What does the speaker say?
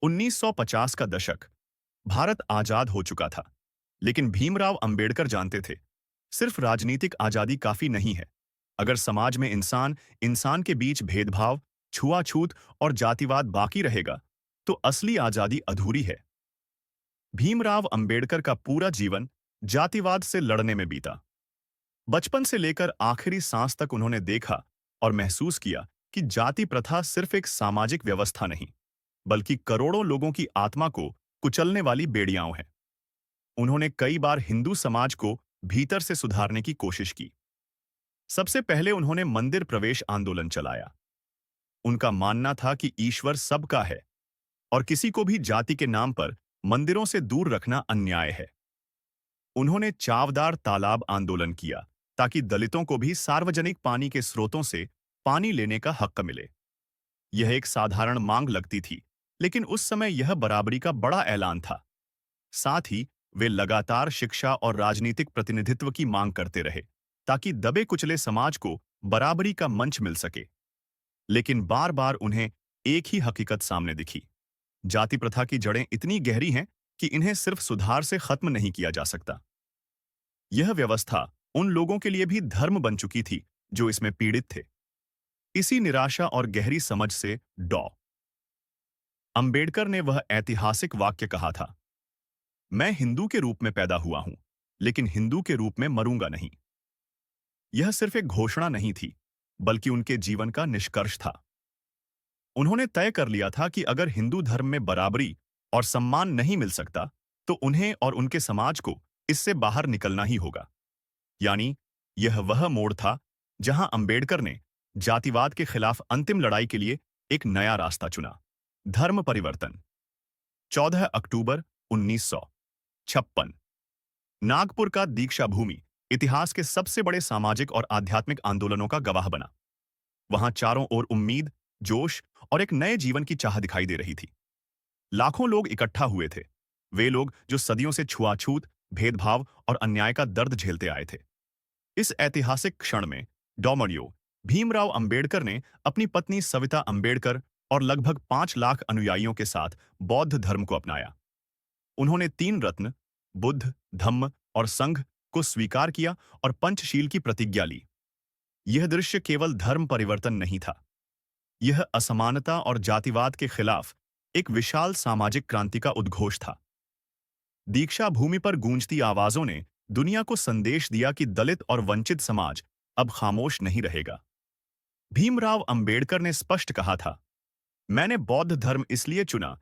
1950 का दशक। भारत आजाद हो चुका था, लेकिन भीमराव अंबेडकर जानते थे, सिर्फ राजनीतिक आजादी काफी नहीं है। अगर समाज में इंसान इंसान के बीच भेदभाव, छुआछूत और जातिवाद बाकी रहेगा, तो असली आजादी अधूरी है। भीमराव अंबेडकर का पूरा जीवन जातिवाद से लड़ने में बीता। बचपन से लेकर आखिरी सांस तक उन्होंने देखा और महसूस किया कि जाति प्रथा सिर्फ एक सामाजिक व्यवस्था नहीं, बल्कि करोड़ों लोगों की आत्मा को कुचलने वाली बेड़ियां है। उन्होंने कई बार हिंदू समाज को भीतर से सुधारने की कोशिश की। सबसे पहले उन्होंने मंदिर प्रवेश आंदोलन चलाया। उनका मानना था कि ईश्वर सबका है और किसी को भी जाति के नाम पर मंदिरों से दूर रखना अन्याय है। उन्होंने चावदार तालाब आंदोलन किया ताकि दलितों को भी सार्वजनिक पानी के स्रोतों से पानी लेने का हक मिले। यह एक साधारण मांग लगती थी, लेकिन उस समय यह बराबरी का बड़ा ऐलान था। साथ ही वे लगातार शिक्षा और राजनीतिक प्रतिनिधित्व की मांग करते रहे, ताकि दबे कुचले समाज को बराबरी का मंच मिल सके। लेकिन बार बार उन्हें एक ही हकीकत सामने दिखी। जाति प्रथा की जड़ें इतनी गहरी हैं कि इन्हें सिर्फ सुधार से खत्म नहीं किया जा सकता। यह व्यवस्था उन लोगों के लिए भी धर्म बन चुकी थी जो इसमें पीड़ित थे। इसी निराशा और गहरी समझ से डॉ. अंबेडकर ने वह ऐतिहासिक वाक्य कहा था, मैं हिंदू के रूप में पैदा हुआ हूं, लेकिन हिंदू के रूप में मरूंगा नहीं। यह सिर्फ एक घोषणा नहीं थी, बल्कि उनके जीवन का निष्कर्ष था। उन्होंने तय कर लिया था कि अगर हिंदू धर्म में बराबरी और सम्मान नहीं मिल सकता, तो उन्हें और उनके समाज को इससे बाहर निकलना ही होगा। यानी यह वह मोड़ था जहां अंबेडकर ने जातिवाद के खिलाफ अंतिम लड़ाई के लिए एक नया रास्ता चुना, धर्म परिवर्तन। 14 अक्टूबर 1956। नागपुर का दीक्षा भूमि इतिहास के सबसे बड़े सामाजिक और आध्यात्मिक आंदोलनों का गवाह बना। वहां चारों ओर उम्मीद, जोश और एक नए जीवन की चाह दिखाई दे रही थी। लाखों लोग इकट्ठा हुए थे, वे लोग जो सदियों से छुआछूत, भेदभाव और अन्याय का दर्द झेलते आए थे। इस ऐतिहासिक क्षण में डॉमरियो भीमराव अंबेडकर ने अपनी पत्नी सविता अंबेडकर और लगभग 5 लाख अनुयायियों के साथ बौद्ध धर्म को अपनाया। उन्होंने 3 रत्न, बुद्ध, धम्म और संघ को स्वीकार किया और पंचशील की प्रतिज्ञा ली। यह दृश्य केवल धर्म परिवर्तन नहीं था, यह असमानता और जातिवाद के खिलाफ एक विशाल सामाजिक क्रांति का उद्घोष था। दीक्षा भूमि पर गूंजती आवाजों ने दुनिया को संदेश दिया कि दलित और वंचित समाज अब खामोश नहीं रहेगा। भीमराव अंबेडकर ने स्पष्ट कहा था, मैंने बौद्ध धर्म इसलिए चुना